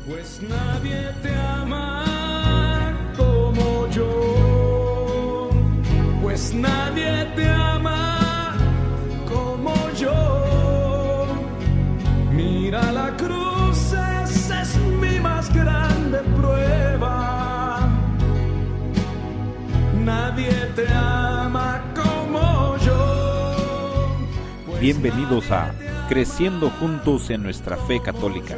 Pues nadie te ama como yo, pues nadie te ama como yo. Mira la cruz, esa es mi más grande prueba. Nadie te ama como yo. Bienvenidos a Creciendo Juntos en Nuestra Fe Católica,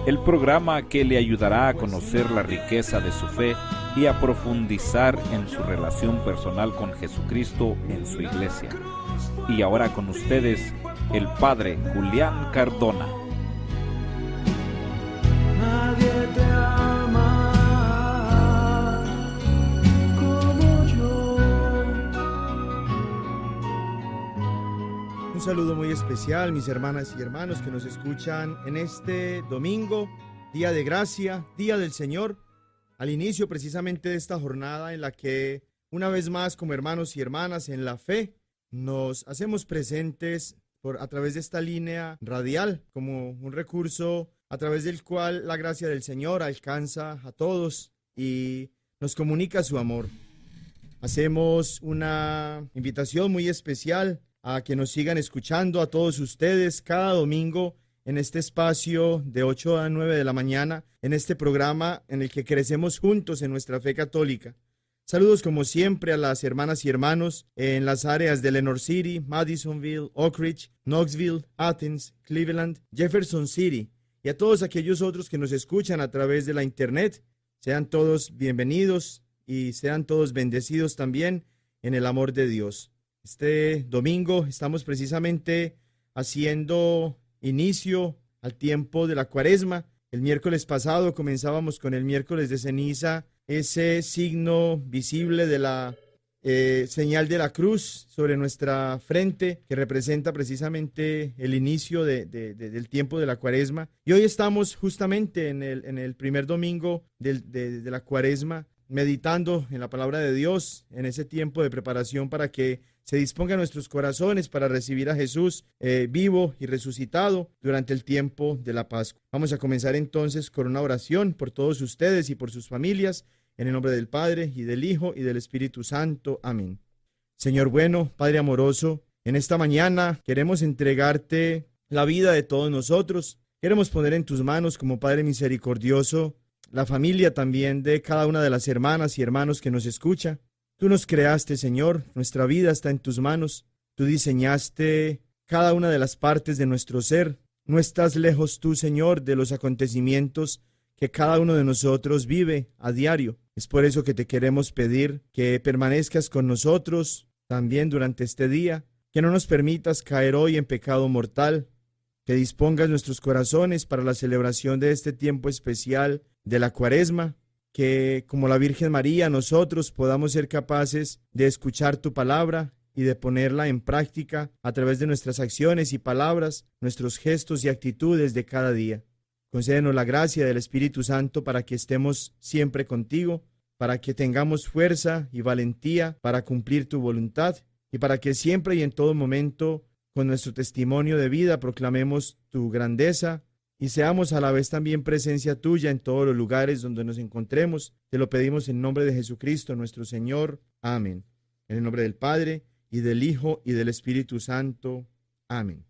el programa que le ayudará a conocer la riqueza de su fe y a profundizar en su relación personal con Jesucristo en su iglesia. Y ahora con ustedes, el Padre Julián Cardona. Nadie te ama como yo. Un saludo muy especial, mis hermanas y hermanos que nos escuchan en este domingo, día de gracia, día del Señor, al inicio precisamente de esta jornada en la que una vez más como hermanos y hermanas en la fe nos hacemos presentes a través de esta línea radial como un recurso a través del cual la gracia del Señor alcanza a todos y nos comunica su amor. Hacemos una invitación muy especial a que nos sigan escuchando a todos ustedes cada domingo en este espacio de 8 a 9 de la mañana, en este programa en el que crecemos juntos en nuestra fe católica. Saludos como siempre a las hermanas y hermanos en las áreas de Lenore City, Madisonville, Oak Ridge, Knoxville, Athens, Cleveland, Jefferson City y a todos aquellos otros que nos escuchan a través de la internet. Sean todos bienvenidos y sean todos bendecidos también en el amor de Dios. Este domingo estamos precisamente haciendo inicio al tiempo de la Cuaresma. El miércoles pasado comenzábamos con el miércoles de ceniza, ese signo visible de la señal de la cruz sobre nuestra frente, que representa precisamente el inicio del tiempo de la Cuaresma. Y hoy estamos justamente en el primer domingo de la Cuaresma, meditando en la palabra de Dios, en ese tiempo de preparación para que se dispongan nuestros corazones para recibir a Jesús vivo y resucitado durante el tiempo de la Pascua. Vamos a comenzar entonces con una oración por todos ustedes y por sus familias, en el nombre del Padre, y del Hijo, y del Espíritu Santo. Amén. Señor bueno, Padre amoroso, en esta mañana queremos entregarte la vida de todos nosotros. Queremos poner en tus manos, como Padre misericordioso, la familia también de cada una de las hermanas y hermanos que nos escucha. Tú nos creaste, Señor, nuestra vida está en tus manos. Tú diseñaste cada una de las partes de nuestro ser. No estás lejos tú, Señor, de los acontecimientos que cada uno de nosotros vive a diario. Es por eso que te queremos pedir que permanezcas con nosotros también durante este día, que no nos permitas caer hoy en pecado mortal, que dispongas nuestros corazones para la celebración de este tiempo especial de la Cuaresma, que como la Virgen María nosotros podamos ser capaces de escuchar tu palabra y de ponerla en práctica a través de nuestras acciones y palabras, nuestros gestos y actitudes de cada día. Concédenos la gracia del Espíritu Santo para que estemos siempre contigo, para que tengamos fuerza y valentía para cumplir tu voluntad y para que siempre y en todo momento con nuestro testimonio de vida proclamemos tu grandeza y seamos a la vez también presencia tuya en todos los lugares donde nos encontremos. Te lo pedimos en nombre de Jesucristo nuestro Señor. Amén. En el nombre del Padre, y del Hijo, y del Espíritu Santo. Amén.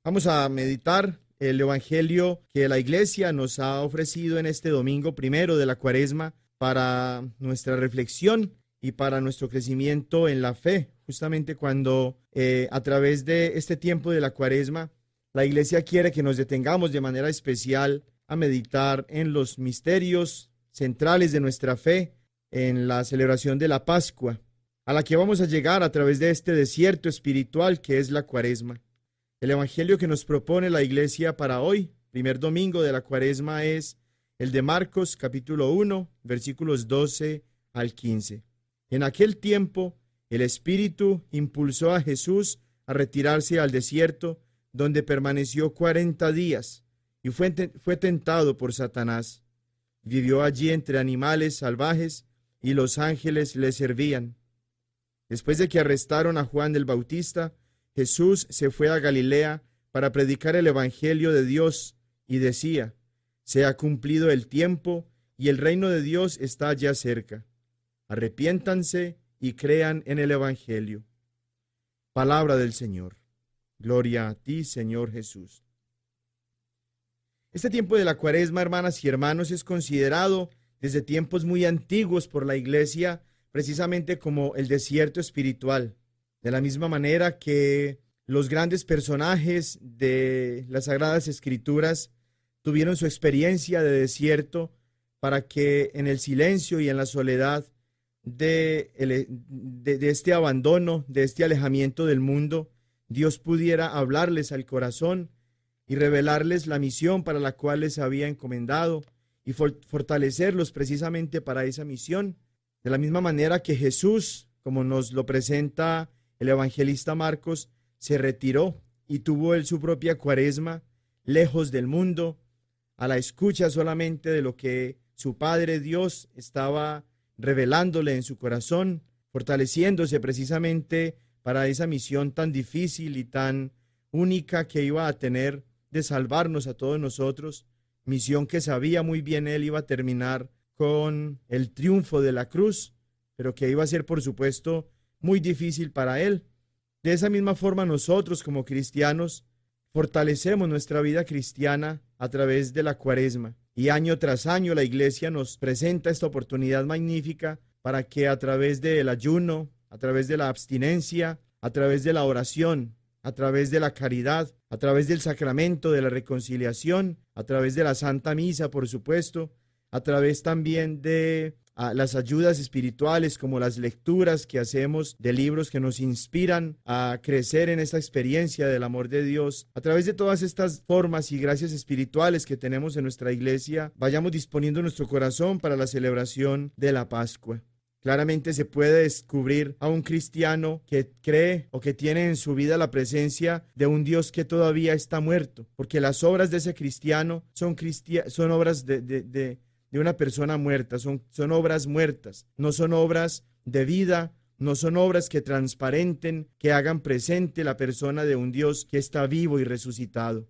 Vamos a meditar el Evangelio que la Iglesia nos ha ofrecido en este domingo primero de la Cuaresma para nuestra reflexión y para nuestro crecimiento en la fe. Justamente cuando a través de este tiempo de la Cuaresma la Iglesia quiere que nos detengamos de manera especial a meditar en los misterios centrales de nuestra fe, en la celebración de la Pascua, a la que vamos a llegar a través de este desierto espiritual que es la Cuaresma. El Evangelio que nos propone la Iglesia para hoy, primer domingo de la Cuaresma, es el de Marcos capítulo 1, versículos 12 al 15. En aquel tiempo, el Espíritu impulsó a Jesús a retirarse al desierto, donde permaneció 40 días y fue tentado por Satanás. Vivió allí entre animales salvajes y los ángeles le servían. Después de que arrestaron a Juan el Bautista, Jesús se fue a Galilea para predicar el Evangelio de Dios y decía: Se ha cumplido el tiempo y el reino de Dios está ya cerca. Arrepiéntanse y crean en el Evangelio. Palabra del Señor. Gloria a ti, Señor Jesús. Este tiempo de la Cuaresma, hermanas y hermanos, es considerado desde tiempos muy antiguos por la Iglesia precisamente como el desierto espiritual. De la misma manera que los grandes personajes de las Sagradas Escrituras tuvieron su experiencia de desierto para que en el silencio y en la soledad de este abandono, de este alejamiento del mundo, Dios pudiera hablarles al corazón y revelarles la misión para la cual les había encomendado y fortalecerlos precisamente para esa misión. De la misma manera que Jesús, como nos lo presenta el evangelista Marcos, se retiró y tuvo él su propia Cuaresma, lejos del mundo, a la escucha solamente de lo que su Padre Dios estaba revelándole en su corazón, fortaleciéndose precisamente para esa misión tan difícil y tan única que iba a tener de salvarnos a todos nosotros, misión que sabía muy bien él iba a terminar con el triunfo de la cruz, pero que iba a ser, por supuesto, muy difícil para él. De esa misma forma, nosotros como cristianos fortalecemos nuestra vida cristiana a través de la Cuaresma, y año tras año la Iglesia nos presenta esta oportunidad magnífica para que a través del ayuno, a través de la abstinencia, a través de la oración, a través de la caridad, a través del sacramento de la reconciliación, a través de la Santa Misa, por supuesto, a través también de las ayudas espirituales como las lecturas que hacemos de libros que nos inspiran a crecer en esta experiencia del amor de Dios. A través de todas estas formas y gracias espirituales que tenemos en nuestra iglesia, vayamos disponiendo nuestro corazón para la celebración de la Pascua. Claramente se puede descubrir a un cristiano que cree o que tiene en su vida la presencia de un Dios que todavía está muerto, porque las obras de ese cristiano son obras de una persona muerta, son obras muertas, no son obras de vida, no son obras que transparenten, que hagan presente la persona de un Dios que está vivo y resucitado.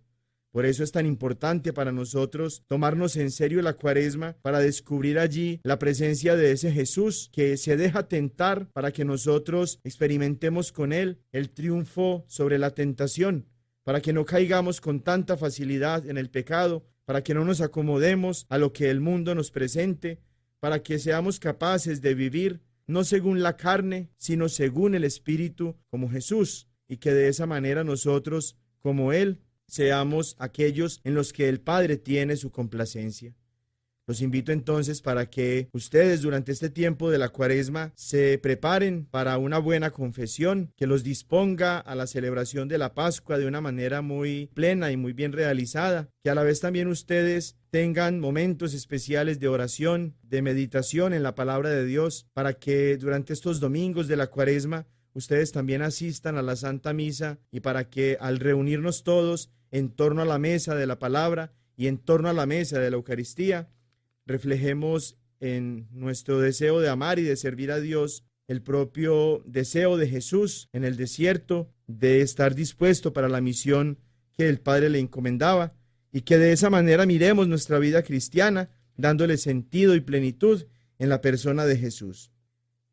Por eso es tan importante para nosotros tomarnos en serio la Cuaresma para descubrir allí la presencia de ese Jesús que se deja tentar para que nosotros experimentemos con él el triunfo sobre la tentación, para que no caigamos con tanta facilidad en el pecado, para que no nos acomodemos a lo que el mundo nos presente, para que seamos capaces de vivir no según la carne, sino según el Espíritu, como Jesús, y que de esa manera nosotros, como Él, seamos aquellos en los que el Padre tiene su complacencia. Los invito entonces para que ustedes durante este tiempo de la Cuaresma se preparen para una buena confesión que los disponga a la celebración de la Pascua de una manera muy plena y muy bien realizada, que a la vez también ustedes tengan momentos especiales de oración, de meditación en la palabra de Dios, para que durante estos domingos de la Cuaresma ustedes también asistan a la Santa Misa y para que al reunirnos todos en torno a la mesa de la palabra y en torno a la mesa de la Eucaristía, reflejemos en nuestro deseo de amar y de servir a Dios el propio deseo de Jesús en el desierto, de estar dispuesto para la misión que el Padre le encomendaba, y que de esa manera miremos nuestra vida cristiana dándole sentido y plenitud en la persona de Jesús.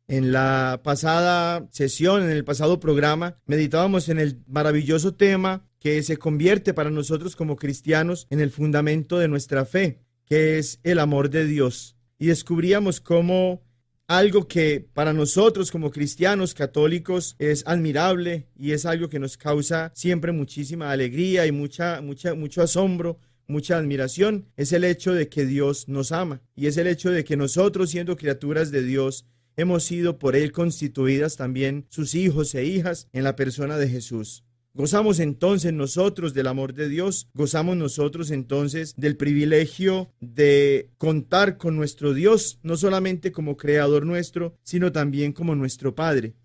En la pasada sesión, en el pasado programa, meditábamos en el maravilloso tema que se convierte para nosotros como cristianos en el fundamento de nuestra fe, que es el amor de Dios. Y descubríamos cómo algo que para nosotros como cristianos católicos es admirable y es algo que nos causa siempre muchísima alegría y mucho asombro, mucha admiración, es el hecho de que Dios nos ama. Y es el hecho de que nosotros, siendo criaturas de Dios, hemos sido por Él constituidas también sus hijos e hijas en la persona de Jesús. Gozamos entonces nosotros del amor de Dios, gozamos nosotros entonces del privilegio de contar con nuestro Dios, no solamente como creador nuestro, sino también como nuestro Padre.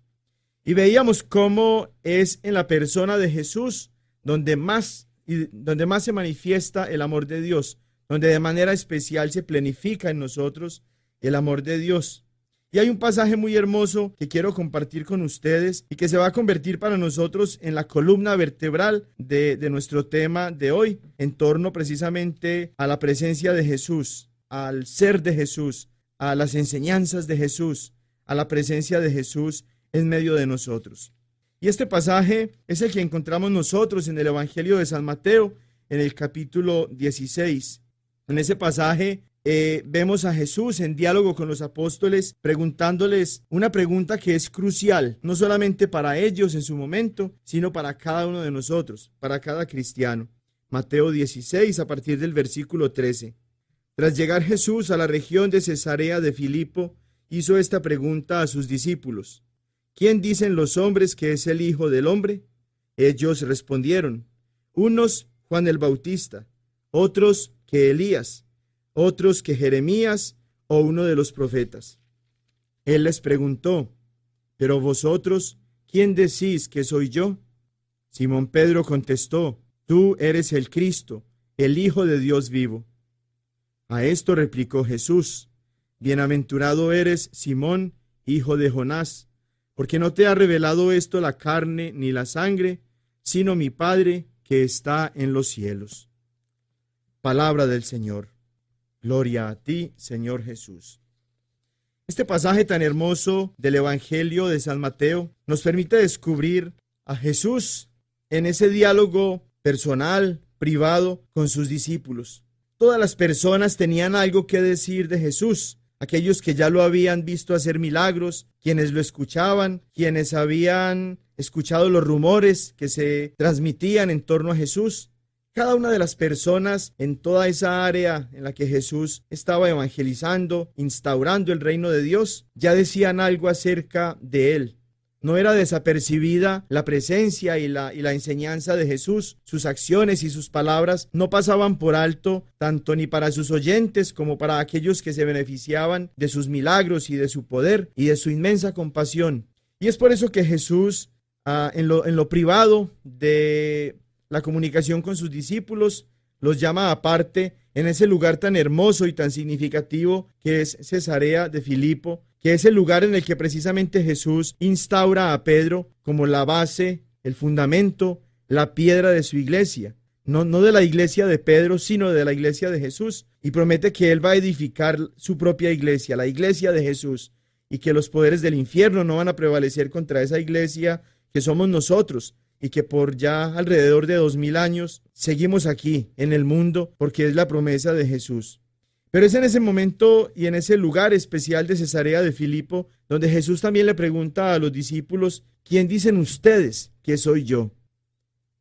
Y veíamos cómo es en la persona de Jesús donde más se manifiesta el amor de Dios, donde de manera especial se planifica en nosotros el amor de Dios. Y hay un pasaje muy hermoso que quiero compartir con ustedes y que se va a convertir para nosotros en la columna vertebral de nuestro tema de hoy, en torno precisamente a la presencia de Jesús, al ser de Jesús, a las enseñanzas de Jesús, a la presencia de Jesús en medio de nosotros. Y este pasaje es el que encontramos nosotros en el Evangelio de San Mateo, en el capítulo 16. En ese pasaje vemos a Jesús en diálogo con los apóstoles, preguntándoles una pregunta que es crucial, no solamente para ellos en su momento, sino para cada uno de nosotros, para cada cristiano. Mateo 16, a partir del versículo 13. Tras llegar Jesús a la región de Cesarea de Filipo, hizo esta pregunta a sus discípulos: ¿Quién dicen los hombres que es el Hijo del Hombre? Ellos respondieron: unos, Juan el Bautista; otros, que Elías; otros, que Jeremías o uno de los profetas. Él les preguntó: ¿pero vosotros, quién decís que soy yo? Simón Pedro contestó: tú eres el Cristo, el Hijo de Dios vivo. A esto replicó Jesús: bienaventurado eres, Simón, hijo de Jonás, porque no te ha revelado esto la carne ni la sangre, sino mi Padre que está en los cielos. Palabra del Señor. Gloria a ti, Señor Jesús. Este pasaje tan hermoso del Evangelio de San Mateo nos permite descubrir a Jesús en ese diálogo personal, privado, con sus discípulos. Todas las personas tenían algo que decir de Jesús. Aquellos que ya lo habían visto hacer milagros, quienes lo escuchaban, quienes habían escuchado los rumores que se transmitían en torno a Jesús. Cada una de las personas en toda esa área en la que Jesús estaba evangelizando, instaurando el reino de Dios, ya decían algo acerca de él. No era desapercibida la presencia y la enseñanza de Jesús. Sus acciones y sus palabras no pasaban por alto, tanto ni para sus oyentes como para aquellos que se beneficiaban de sus milagros y de su poder y de su inmensa compasión. Y es por eso que Jesús, en lo privado de la comunicación con sus discípulos, los llama aparte en ese lugar tan hermoso y tan significativo que es Cesarea de Filipo, que es el lugar en el que precisamente Jesús instaura a Pedro como la base, el fundamento, la piedra de su iglesia. No de la iglesia de Pedro, sino de la iglesia de Jesús. Y promete que él va a edificar su propia iglesia, la iglesia de Jesús, y que los poderes del infierno no van a prevalecer contra esa iglesia que somos nosotros, y que por ya alrededor de 2000 años seguimos aquí en el mundo, porque es la promesa de Jesús. Pero es en ese momento y en ese lugar especial de Cesarea de Filipo donde Jesús también le pregunta a los discípulos: ¿quién dicen ustedes que soy yo?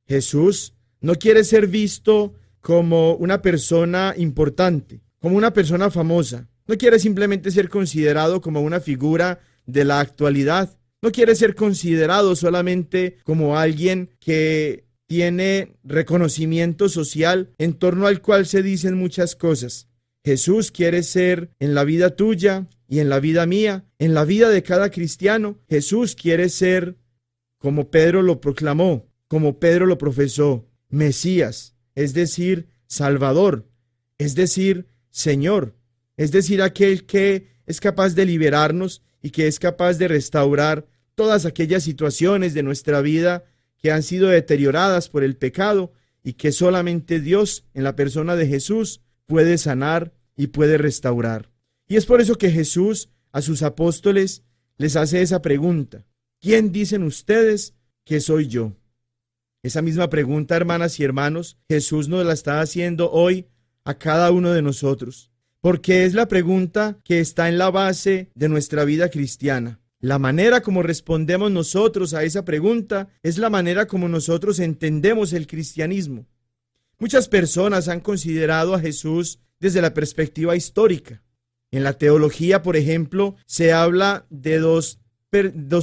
Jesús no quiere ser visto como una persona importante, como una persona famosa. No quiere simplemente ser considerado como una figura de la actualidad. No quiere ser considerado solamente como alguien que tiene reconocimiento social en torno al cual se dicen muchas cosas. Jesús quiere ser en la vida tuya y en la vida mía, en la vida de cada cristiano. Jesús quiere ser, como Pedro lo proclamó, como Pedro lo profesó, Mesías, es decir, Salvador, es decir, Señor, es decir, aquel que es capaz de liberarnos y que es capaz de restaurar todas aquellas situaciones de nuestra vida que han sido deterioradas por el pecado y que solamente Dios, en la persona de Jesús, puede sanar y puede restaurar. Y es por eso que Jesús a sus apóstoles les hace esa pregunta: ¿quién dicen ustedes que soy yo? Esa misma pregunta, hermanas y hermanos, Jesús nos la está haciendo hoy a cada uno de nosotros, porque es la pregunta que está en la base de nuestra vida cristiana. La manera como respondemos nosotros a esa pregunta es la manera como nosotros entendemos el cristianismo. Muchas personas han considerado a Jesús desde la perspectiva histórica. En la teología, por ejemplo, se habla de dos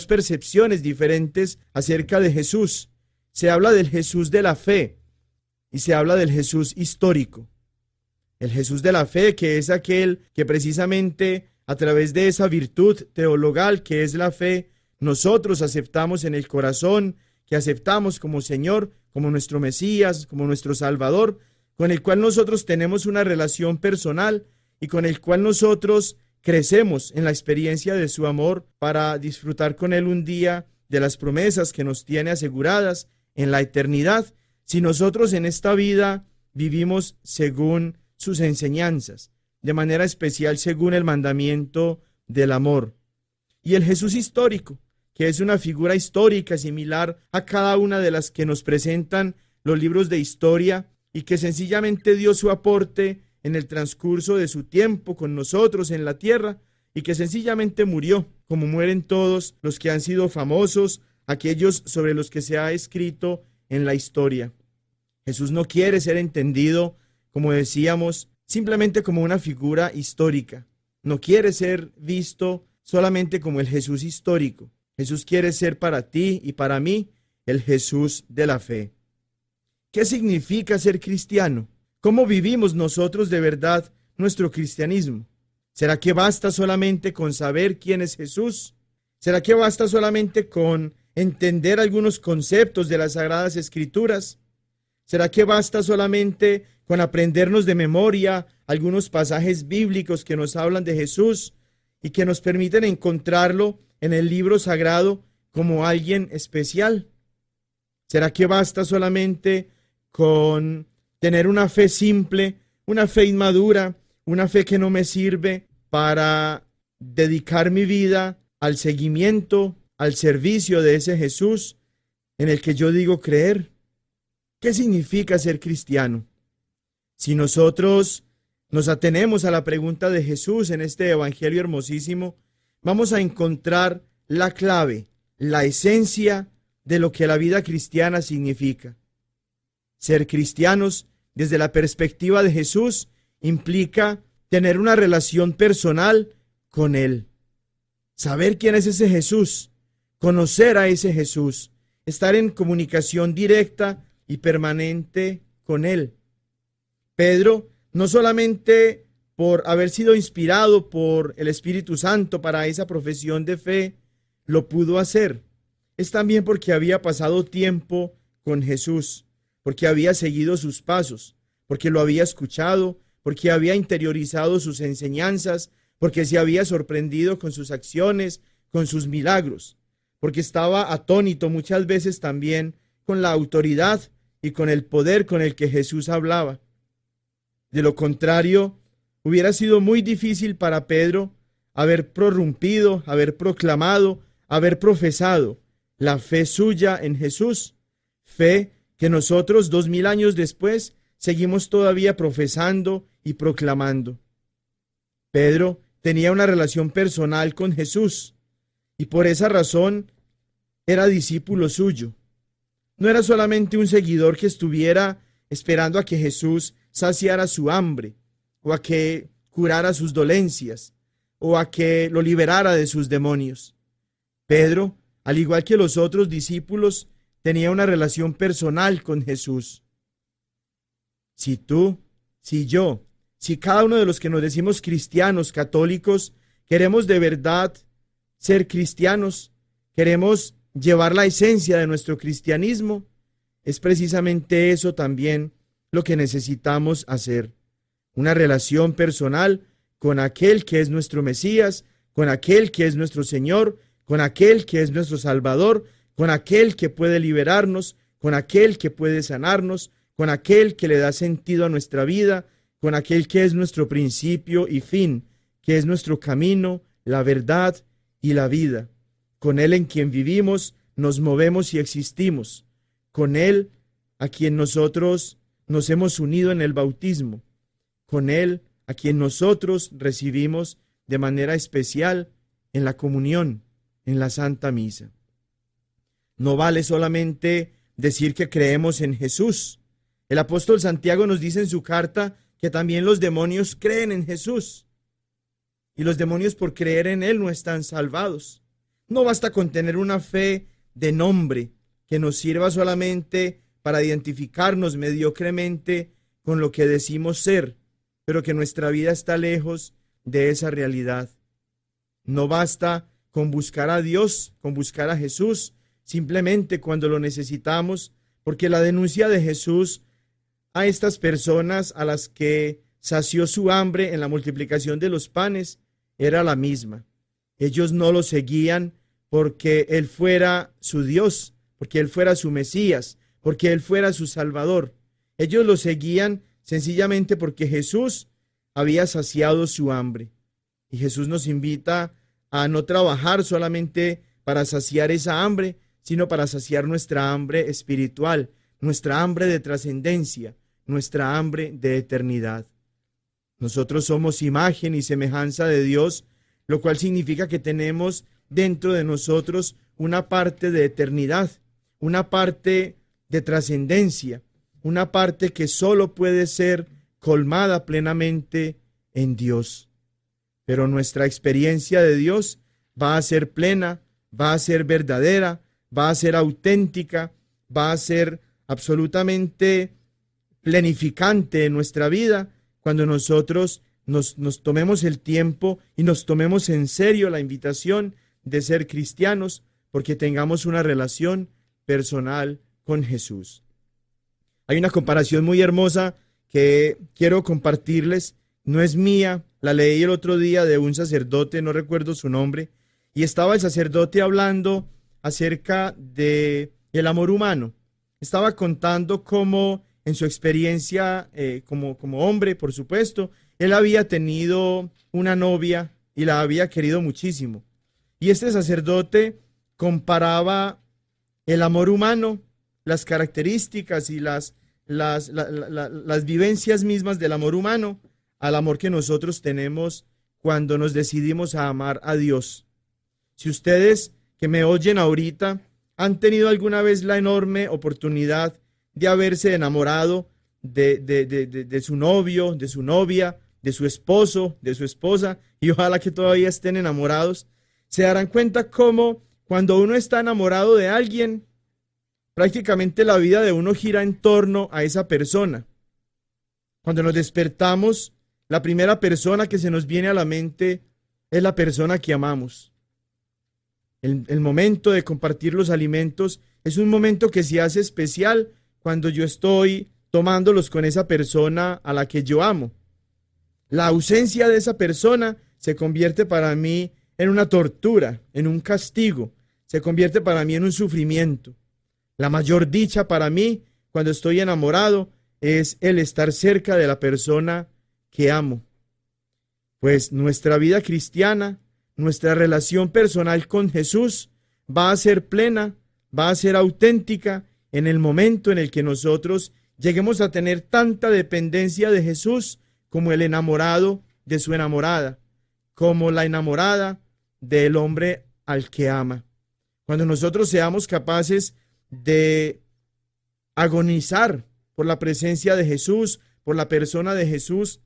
percepciones diferentes acerca de Jesús. Se habla del Jesús de la fe y se habla del Jesús histórico. El Jesús de la fe, que es aquel que precisamente a través de esa virtud teologal que es la fe, nosotros aceptamos en el corazón, que aceptamos como Señor, como nuestro Mesías, como nuestro Salvador, con el cual nosotros tenemos una relación personal y con el cual nosotros crecemos en la experiencia de su amor para disfrutar con Él un día de las promesas que nos tiene aseguradas en la eternidad, si nosotros en esta vida vivimos según sus enseñanzas, de manera especial según el mandamiento del amor. Y el Jesús histórico, que es una figura histórica similar a cada una de las que nos presentan los libros de historia y que sencillamente dio su aporte en el transcurso de su tiempo con nosotros en la tierra y que sencillamente murió, como mueren todos los que han sido famosos, aquellos sobre los que se ha escrito en la historia. Jesús no quiere ser entendido, como decíamos, simplemente como una figura histórica. No quiere ser visto solamente como el Jesús histórico. Jesús quiere ser para ti y para mí el Jesús de la fe. ¿Qué significa ser cristiano? ¿Cómo vivimos nosotros de verdad nuestro cristianismo? ¿Será que basta solamente con saber quién es Jesús? ¿Será que basta solamente con entender algunos conceptos de las Sagradas Escrituras? ¿Será que basta solamente con aprendernos de memoria algunos pasajes bíblicos que nos hablan de Jesús y que nos permiten encontrarlo en el libro sagrado como alguien especial? ¿Será que basta solamente con tener una fe simple, una fe inmadura, una fe que no me sirve para dedicar mi vida al seguimiento, al servicio de ese Jesús en el que yo digo creer? ¿Qué significa ser cristiano? Si nosotros nos atenemos a la pregunta de Jesús en este evangelio hermosísimo, vamos a encontrar la clave, la esencia de lo que la vida cristiana significa. Ser cristianos desde la perspectiva de Jesús implica tener una relación personal con Él. Saber quién es ese Jesús, conocer a ese Jesús, estar en comunicación directa y permanente con Él. Pedro, no solamente por haber sido inspirado por el Espíritu Santo para esa profesión de fe, lo pudo hacer. Es también porque había pasado tiempo con Jesús, porque había seguido sus pasos, porque lo había escuchado, porque había interiorizado sus enseñanzas, porque se había sorprendido con sus acciones, con sus milagros, porque estaba atónito muchas veces también con la autoridad y con el poder con el que Jesús hablaba. De lo contrario, hubiera sido muy difícil para Pedro haber prorrumpido, haber proclamado, haber profesado la fe suya en Jesús, fe que nosotros 2000 años después seguimos todavía profesando y proclamando. Pedro tenía una relación personal con Jesús y por esa razón era discípulo suyo. No era solamente un seguidor que estuviera esperando a que Jesús saciara su hambre o a que curara sus dolencias o a que lo liberara de sus demonios. Pedro, al igual que los otros discípulos, tenía una relación personal con Jesús. Si tú, si yo, si cada uno de los que nos decimos cristianos, católicos, queremos de verdad ser cristianos, queremos llevar la esencia de nuestro cristianismo, es precisamente eso también lo que necesitamos hacer. Una relación personal con aquel que es nuestro Mesías, con aquel que es nuestro Señor, con aquel que es nuestro Salvador, con aquel que puede liberarnos, con aquel que puede sanarnos, con aquel que le da sentido a nuestra vida, con aquel que es nuestro principio y fin, que es nuestro camino, la verdad y la vida. Con Él en quien vivimos, nos movemos y existimos. Con Él a quien nosotros nos hemos unido en el bautismo. Con Él a quien nosotros recibimos de manera especial en la comunión, en la Santa Misa. No vale solamente decir que creemos en Jesús. El apóstol Santiago nos dice en su carta que también los demonios creen en Jesús. Y los demonios por creer en Él no están salvados. No basta con tener una fe de nombre que nos sirva solamente para identificarnos mediocremente con lo que decimos ser, pero que nuestra vida está lejos de esa realidad. No basta con buscar a Dios, con buscar a Jesús, simplemente cuando lo necesitamos, porque la denuncia de Jesús a estas personas a las que sació su hambre en la multiplicación de los panes era la misma. Ellos no lo seguían porque Él fuera su Dios, porque Él fuera su Mesías, porque Él fuera su Salvador. Ellos lo seguían sencillamente porque Jesús había saciado su hambre. Y Jesús nos invita a no trabajar solamente para saciar esa hambre, sino para saciar nuestra hambre espiritual, nuestra hambre de trascendencia, nuestra hambre de eternidad. Nosotros somos imagen y semejanza de Dios, lo cual significa que tenemos dentro de nosotros una parte de eternidad, una parte de trascendencia, una parte que solo puede ser colmada plenamente en Dios. Pero nuestra experiencia de Dios va a ser plena, va a ser verdadera, va a ser auténtica, va a ser absolutamente plenificante en nuestra vida cuando nosotros nos tomemos el tiempo y nos tomemos en serio la invitación de ser cristianos, porque tengamos una relación personal con Jesús. Hay una comparación muy hermosa que quiero compartirles. No es mía, la leí el otro día de un sacerdote, no recuerdo su nombre, y estaba el sacerdote hablando acerca de el amor humano. Estaba contando cómo en su experiencia como hombre, por supuesto, él había tenido una novia y la había querido muchísimo. Y este sacerdote comparaba el amor humano, las características y las vivencias mismas del amor humano al amor que nosotros tenemos cuando nos decidimos a amar a Dios. Si ustedes que me oyen ahorita han tenido alguna vez la enorme oportunidad de haberse enamorado de su novio, de su novia, de su esposo, de su esposa, y ojalá que todavía estén enamorados, se darán cuenta cómo cuando uno está enamorado de alguien, prácticamente la vida de uno gira en torno a esa persona. Cuando nos despertamos, la primera persona que se nos viene a la mente es la persona que amamos. El momento de compartir los alimentos es un momento que se hace especial cuando yo estoy tomándolos con esa persona a la que yo amo. La ausencia de esa persona se convierte para mí en una tortura, en un castigo, se convierte para mí en un sufrimiento. La mayor dicha para mí cuando estoy enamorado es el estar cerca de la persona que amo. Pues nuestra vida cristiana, nuestra relación personal con Jesús va a ser plena, va a ser auténtica en el momento en el que nosotros lleguemos a tener tanta dependencia de Jesús como el enamorado de su enamorada, como la enamorada del hombre al que ama. Cuando nosotros seamos capaces de agonizar por la presencia de Jesús, por la persona de Jesús,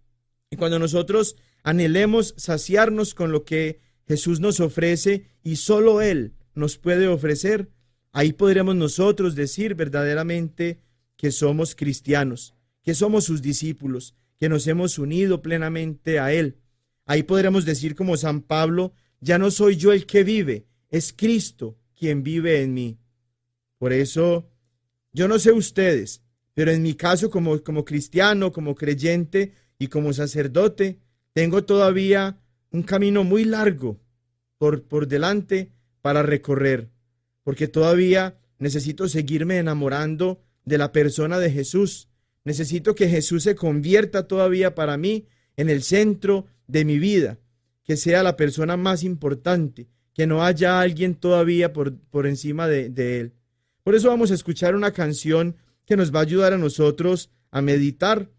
y cuando nosotros anhelemos saciarnos con lo que Jesús nos ofrece y solo Él nos puede ofrecer, ahí podremos nosotros decir verdaderamente que somos cristianos, que somos sus discípulos, que nos hemos unido plenamente a Él. Ahí podremos decir como San Pablo, ya no soy yo el que vive, es Cristo quien vive en mí. Por eso, yo no sé ustedes, pero en mi caso como cristiano, como creyente y como sacerdote, tengo todavía un camino muy largo por delante para recorrer, porque todavía necesito seguirme enamorando de la persona de Jesús. Necesito que Jesús se convierta todavía para mí en el centro de mi vida, que sea la persona más importante, que no haya alguien todavía por encima de Él. Por eso vamos a escuchar una canción que nos va a ayudar a nosotros a meditar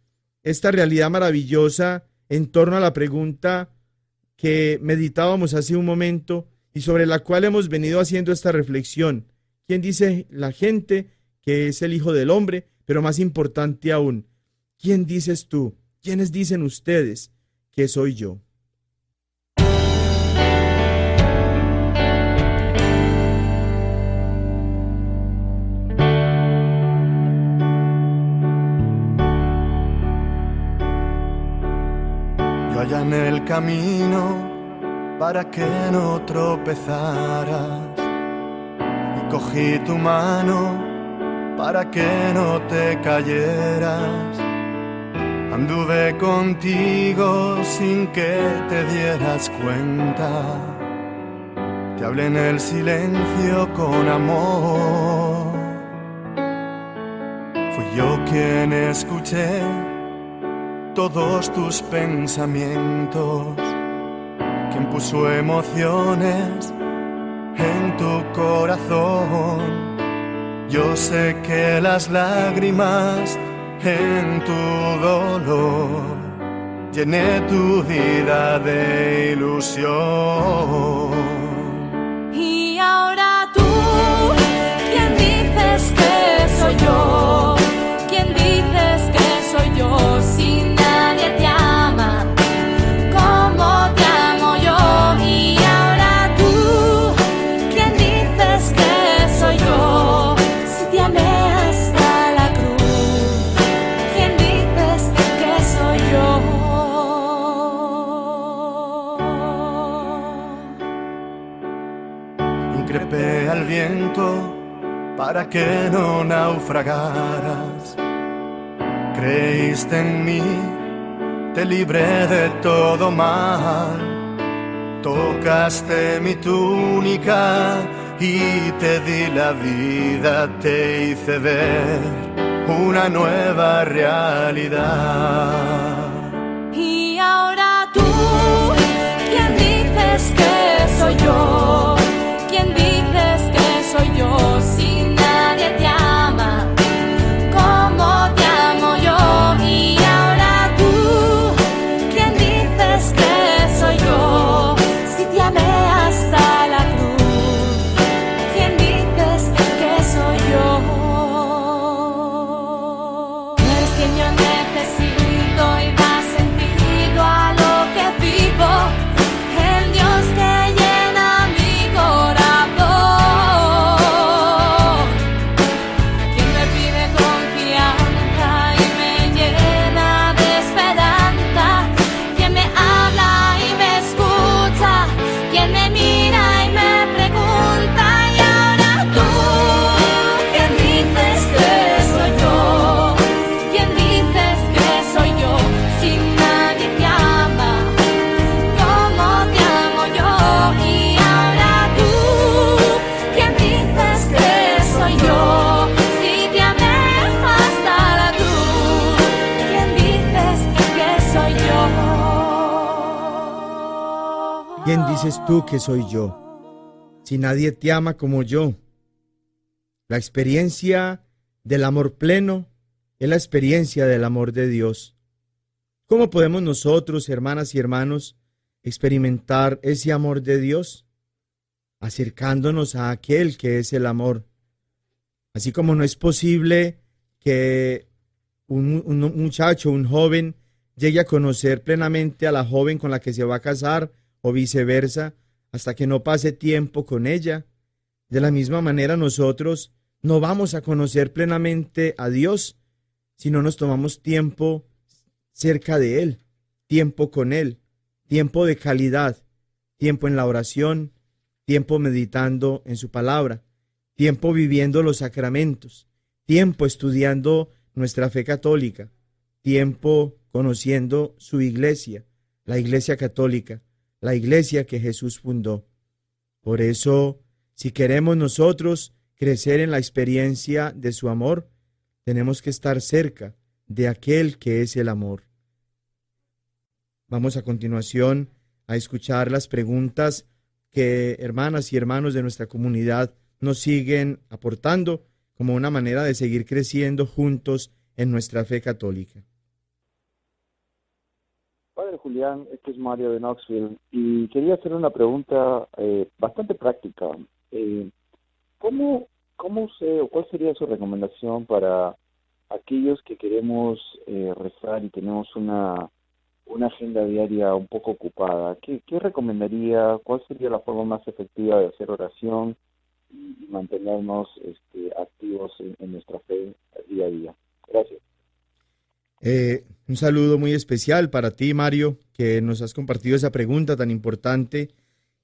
esta realidad maravillosa en torno a la pregunta que meditábamos hace un momento y sobre la cual hemos venido haciendo esta reflexión. ¿Quién dice la gente que es el Hijo del Hombre? Pero más importante aún, ¿quién dices tú? ¿Quiénes dicen ustedes que soy yo? Yo allané el camino para que no tropezaras y cogí tu mano para que no te cayeras. Anduve contigo sin que te dieras cuenta. Te hablé en el silencio con amor. Fui yo quien escuché todos tus pensamientos, quien puso emociones en tu corazón. Yo sé que las lágrimas en tu dolor llené tu vida de ilusión. Y ahora tú, ¿quién dices que soy yo? ¿Quién dices que soy yo? Si nadie te ama como te amo yo. Y ahora tú, ¿quién dices que soy yo? Si te amé hasta la cruz, ¿quién dices que soy yo? Increpé al viento para que no naufragaras. Creíste en mí, te libré de todo mal. Tocaste mi túnica y te di la vida, te hice ver una nueva realidad. Y ahora tú, ¿quién dices que soy yo? ¿Quién dices que soy yo? Si nadie te ama como te amo yo. Y ahora tú, ¿quién dices que soy yo? Si te amé hasta la cruz, ¿quién dices que soy yo? No eres quien yo necesito y da sentido a lo que vivo. En Dios que llena mi corazón, quien me pide confianza y me llena de esperanza, quien me habla y me escucha, quien me mira y me pregunta. Y ahora tú, ¿quién dices que soy yo? ¿Quién dices que soy yo? Si nadie te ama como te amo yo. Y ahora tú, ¿quién dices que soy yo? Si te amé hasta la cruz, ¿quién dices que soy yo? ¿Quién dices tú que soy yo? Si nadie te ama como yo. La experiencia del amor pleno es la experiencia del amor de Dios. ¿Cómo podemos nosotros, hermanas y hermanos, experimentar ese amor de Dios? Acercándonos a aquel que es el amor. Así como no es posible que un muchacho, un joven, llegue a conocer plenamente a la joven con la que se va a casar o viceversa, hasta que no pase tiempo con ella. De la misma manera nosotros no vamos a conocer plenamente a Dios si no nos tomamos tiempo cerca de Él, tiempo con Él, tiempo de calidad, tiempo en la oración, tiempo meditando en su palabra, tiempo viviendo los sacramentos, tiempo estudiando nuestra fe católica, tiempo conociendo su iglesia, la iglesia católica, la iglesia que Jesús fundó. Por eso, si queremos nosotros crecer en la experiencia de su amor, tenemos que estar cerca de aquel que es el amor. Vamos a continuación a escuchar las preguntas que hermanas y hermanos de nuestra comunidad nos siguen aportando como una manera de seguir creciendo juntos en nuestra fe católica. Padre Julián, este es Mario de Knoxville y quería hacer una pregunta bastante práctica. ¿Cuál sería su recomendación para aquellos que queremos rezar y tenemos una agenda diaria un poco ocupada? ¿Qué recomendaría? ¿Cuál sería la forma más efectiva de hacer oración y mantenernos activos en nuestra fe día a día? Gracias. Un saludo muy especial para ti, Mario, que nos has compartido esa pregunta tan importante.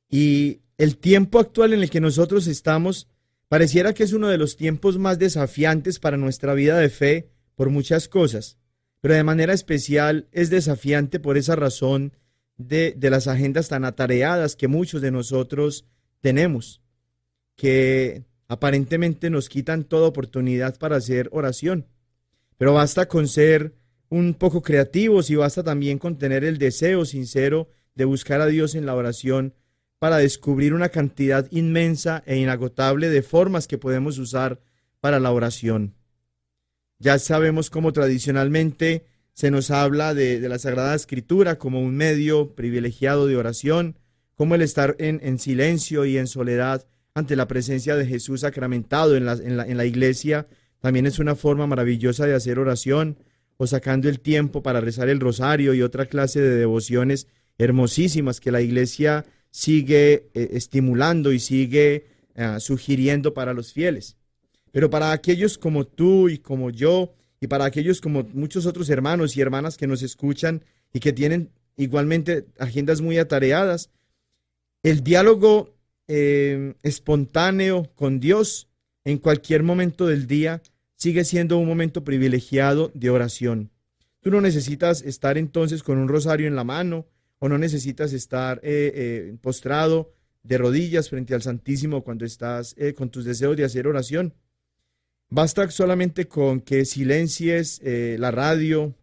Y el tiempo actual en el que nosotros estamos pareciera que es uno de los tiempos más desafiantes para nuestra vida de fe por muchas cosas. pero de manera especial es desafiante por esa razón de las agendas tan atareadas que muchos de nosotros tenemos, que aparentemente nos quitan toda oportunidad para hacer oración. Pero basta con ser un poco creativos y basta también con tener el deseo sincero de buscar a Dios en la oración para descubrir una cantidad inmensa e inagotable de formas que podemos usar para la oración. Ya sabemos cómo tradicionalmente se nos habla de la Sagrada Escritura como un medio privilegiado de oración, como el estar en silencio y en soledad ante la presencia de Jesús sacramentado en la iglesia también es una forma maravillosa de hacer oración, o sacando el tiempo para rezar el rosario y otra clase de devociones hermosísimas que la iglesia sigue estimulando y sigue sugiriendo para los fieles. Pero para aquellos como tú y como yo, y para aquellos como muchos otros hermanos y hermanas que nos escuchan y que tienen igualmente agendas muy atareadas, el diálogo espontáneo con Dios en cualquier momento del día sigue siendo un momento privilegiado de oración. Tú no necesitas estar entonces con un rosario en la mano, o no necesitas estar postrado de rodillas frente al Santísimo cuando estás con tus deseos de hacer oración. Basta solamente con que silencies la radio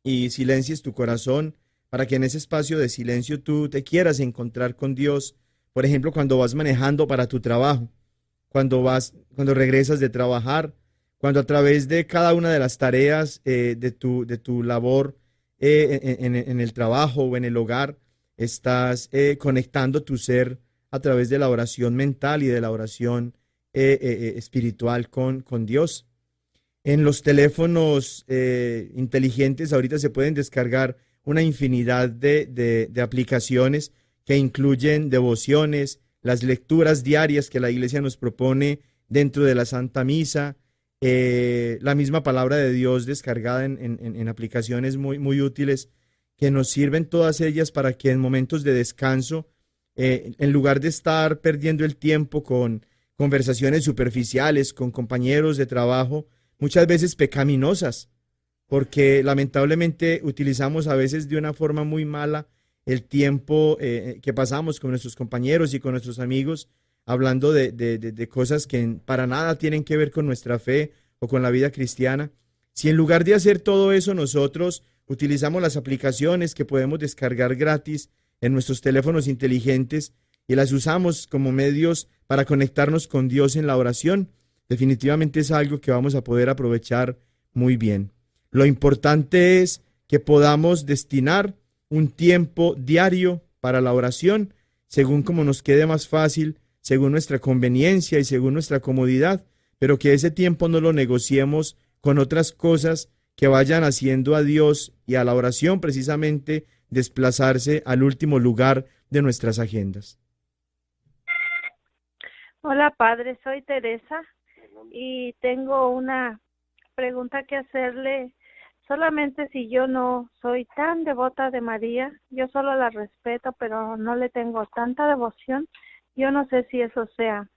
y silencies tu corazón para que en ese espacio de silencio tú te quieras encontrar con Dios. Por ejemplo, cuando vas manejando para tu trabajo, cuando regresas de trabajar, cuando a través de cada una de las tareas de tu labor en el trabajo o en el hogar, estás conectando tu ser a través de la oración mental y de la oración espiritual con Dios. En los teléfonos inteligentes ahorita se pueden descargar una infinidad de aplicaciones que incluyen devociones, las lecturas diarias que la Iglesia nos propone dentro de la Santa Misa, la misma palabra de Dios descargada en aplicaciones muy útiles que nos sirven todas ellas para que en momentos de descanso, en lugar de estar perdiendo el tiempo con conversaciones superficiales con compañeros de trabajo, muchas veces pecaminosas, porque lamentablemente utilizamos a veces de una forma muy mala el tiempo que pasamos con nuestros compañeros y con nuestros amigos, hablando de cosas que para nada tienen que ver con nuestra fe o con la vida cristiana. Si en lugar de hacer todo eso nosotros utilizamos las aplicaciones que podemos descargar gratis en nuestros teléfonos inteligentes y las usamos como medios para conectarnos con Dios en la oración, definitivamente es algo que vamos a poder aprovechar muy bien. Lo importante es que podamos destinar un tiempo diario para la oración, según como nos quede más fácil, según nuestra conveniencia y según nuestra comodidad, pero que ese tiempo no lo negociemos con otras cosas que vayan haciendo a Dios y a la oración precisamente desplazarse al último lugar de nuestras agendas. Hola, padre, soy Teresa y tengo una pregunta que hacerle. Solamente si yo no soy tan devota de María, yo solo la respeto, pero no le tengo tanta devoción. Yo no sé si eso sea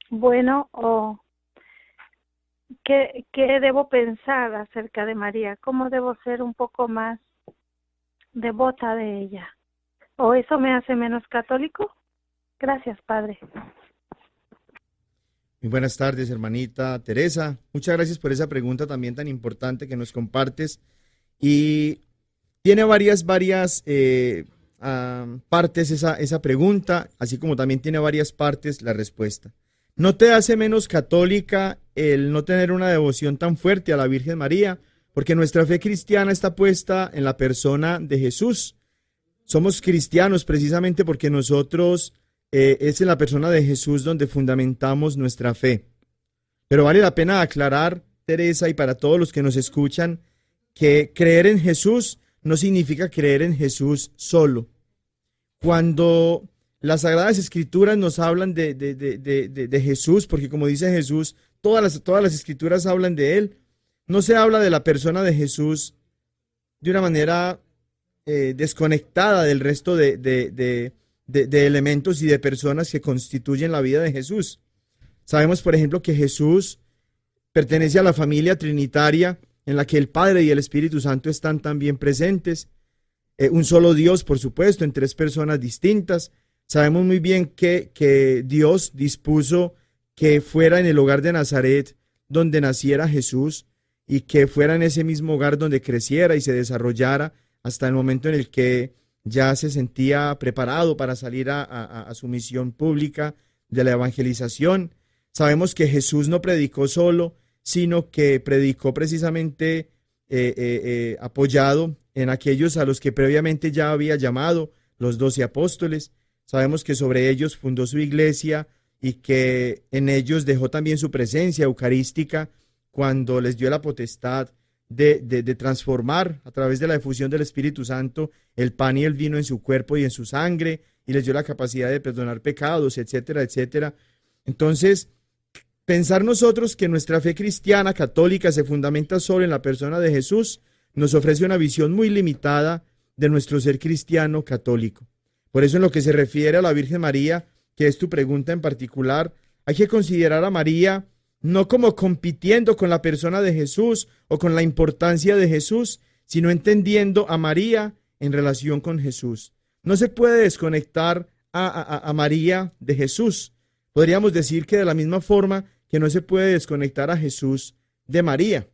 bueno o qué debo pensar acerca de María, cómo debo ser un poco más devota de ella. ¿O eso me hace menos católico? Gracias, padre. Muy buenas tardes, hermanita Teresa. Muchas gracias por esa pregunta también tan importante que nos compartes. Y tiene varias partes esa pregunta, así como también tiene varias partes la respuesta. No te hace menos católica el no tener una devoción tan fuerte a la Virgen María, porque nuestra fe cristiana está puesta en la persona de Jesús. Somos cristianos precisamente porque nosotros es en la persona de Jesús donde fundamentamos nuestra fe. Pero vale la pena aclarar, Teresa, y para todos los que nos escuchan, que creer en Jesús no significa creer en Jesús solo. Cuando las Sagradas Escrituras nos hablan de Jesús, porque como dice Jesús, todas las Escrituras hablan de Él, no se habla de la persona de Jesús de una manera desconectada del resto de elementos y de personas que constituyen la vida de Jesús. Sabemos, por ejemplo, que Jesús pertenece a la familia trinitaria en la que el Padre y el Espíritu Santo están también presentes. Un solo Dios, por supuesto, en tres personas distintas. Sabemos muy bien que Dios dispuso que fuera en el hogar de Nazaret donde naciera Jesús y que fuera en ese mismo hogar donde creciera y se desarrollara hasta el momento en el que ya se sentía preparado para salir a su misión pública de la evangelización. Sabemos que Jesús no predicó solo, sino que predicó precisamente apoyado en aquellos a los que previamente ya había llamado, los 12 apóstoles. Sabemos que sobre ellos fundó su iglesia y que en ellos dejó también su presencia eucarística cuando les dio la potestad de transformar a través de la efusión del Espíritu Santo el pan y el vino en su cuerpo y en su sangre, y les dio la capacidad de perdonar pecados, etcétera, etcétera. Entonces, pensar nosotros que nuestra fe cristiana católica se fundamenta solo en la persona de Jesús nos ofrece una visión muy limitada de nuestro ser cristiano católico. Por eso, en lo que se refiere a la Virgen María, que es tu pregunta en particular, hay que considerar a María no como compitiendo con la persona de Jesús o con la importancia de Jesús, sino entendiendo a María en relación con Jesús. No se puede desconectar a María de Jesús. Podríamos decir que de la misma forma que no se puede desconectar a Jesús de María,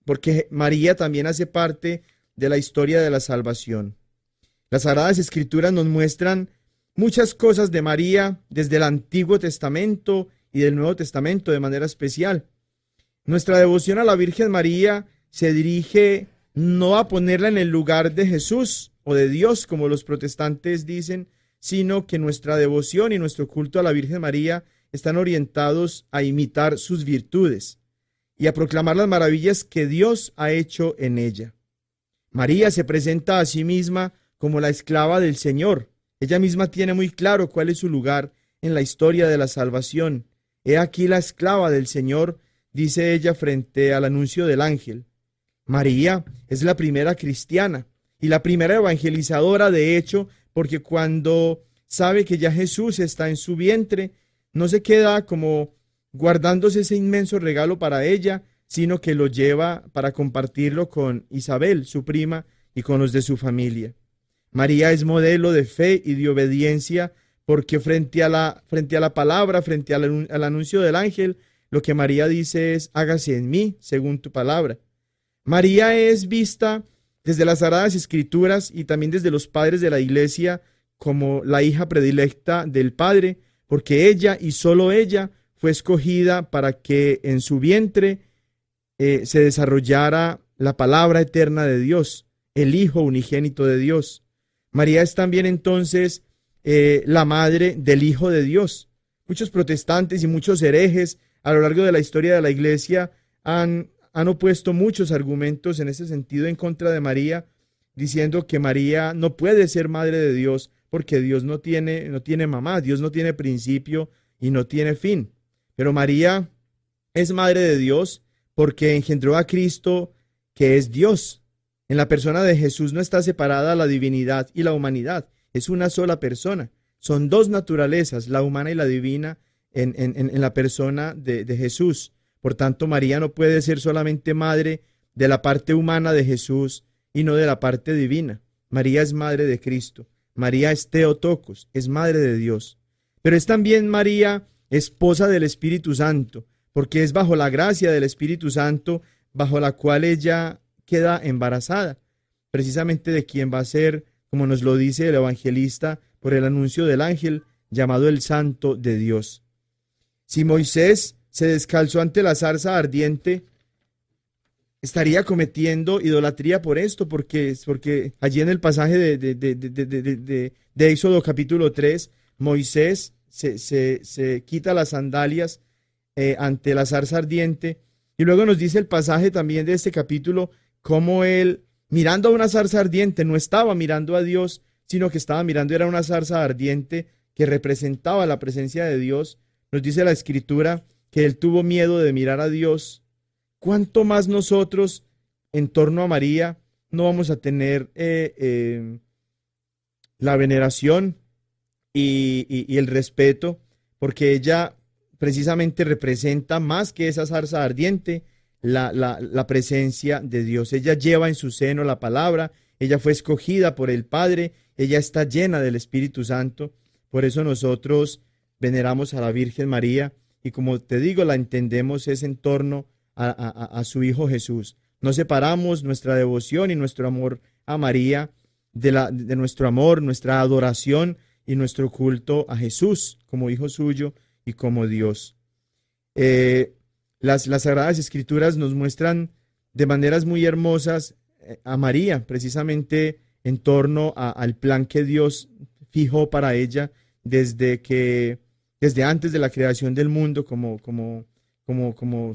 porque María también hace parte de la historia de la salvación. Las Sagradas Escrituras nos muestran muchas cosas de María desde el Antiguo Testamento y del Nuevo Testamento de manera especial. Nuestra devoción a la Virgen María se dirige no a ponerla en el lugar de Jesús o de Dios, como los protestantes dicen, sino que nuestra devoción y nuestro culto a la Virgen María están orientados a imitar sus virtudes y a proclamar las maravillas que Dios ha hecho en ella. María se presenta a sí misma como la esclava del Señor. Ella misma tiene muy claro cuál es su lugar en la historia de la salvación. He aquí la esclava del Señor, dice ella frente al anuncio del ángel. María es la primera cristiana y la primera evangelizadora, de hecho, porque cuando sabe que ya Jesús está en su vientre, no se queda como guardándose ese inmenso regalo para ella, sino que lo lleva para compartirlo con Isabel, su prima, y con los de su familia. María es modelo de fe y de obediencia, porque frente a la palabra, frente al anuncio del ángel, lo que María dice es: hágase en mí según tu palabra. María es vista desde las Sagradas Escrituras y también desde los padres de la Iglesia como la hija predilecta del Padre, porque ella y solo ella fue escogida para que en su vientre se desarrollara la palabra eterna de Dios, el Hijo unigénito de Dios. María es también entonces la madre del Hijo de Dios. Muchos protestantes y muchos herejes a lo largo de la historia de la Iglesia han opuesto muchos argumentos en ese sentido en contra de María, diciendo que María no puede ser madre de Dios porque Dios no tiene mamá, Dios no tiene principio y no tiene fin. Pero María es madre de Dios porque engendró a Cristo, que es Dios. En la persona de Jesús no está separada la divinidad y la humanidad, es una sola persona. Son dos naturalezas, la humana y la divina, en la persona de Jesús. Por tanto, María no puede ser solamente madre de la parte humana de Jesús y no de la parte divina. María es madre de Cristo. María es Theotokos, es madre de Dios. Pero es también María esposa del Espíritu Santo, porque es bajo la gracia del Espíritu Santo bajo la cual ella queda embarazada, precisamente de quien va a ser, como nos lo dice el evangelista, por el anuncio del ángel, llamado el Santo de Dios. Si Moisés se descalzó ante la zarza ardiente, estaría cometiendo idolatría por esto, porque allí en el pasaje de Éxodo capítulo 3, Moisés se quita las sandalias ante la zarza ardiente, y luego nos dice el pasaje también de este capítulo, cómo él, mirando a una zarza ardiente, no estaba mirando a Dios, sino que estaba mirando, era una zarza ardiente que representaba la presencia de Dios. Nos dice la Escritura que él tuvo miedo de mirar a Dios. ¿Cuánto más nosotros, en torno a María, no vamos a tener la veneración y el respeto? Porque ella precisamente representa más que esa zarza ardiente, la presencia de Dios. Ella lleva en su seno la palabra, ella fue escogida por el Padre, ella está llena del Espíritu Santo. Por eso nosotros veneramos a la Virgen María y, como te digo, la entendemos es en torno a su Hijo Jesús. No separamos nuestra devoción y nuestro amor a María de nuestro amor, nuestra adoración y nuestro culto a Jesús como Hijo suyo y como Dios. Las Sagradas Escrituras nos muestran de maneras muy hermosas a María, precisamente en torno al plan que Dios fijó para ella desde antes de la creación del mundo, como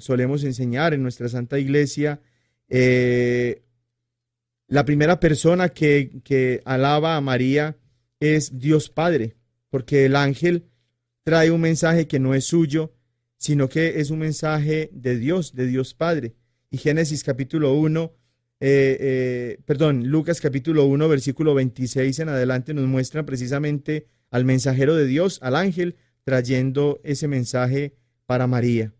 solemos enseñar en nuestra Santa Iglesia. La primera persona que alaba a María es Dios Padre, porque el ángel trae un mensaje que no es suyo, sino que es un mensaje de Dios Padre. Y Génesis capítulo 1, Lucas capítulo 1, versículo 26 en adelante nos muestra precisamente al mensajero de Dios, al ángel, trayendo ese mensaje para María.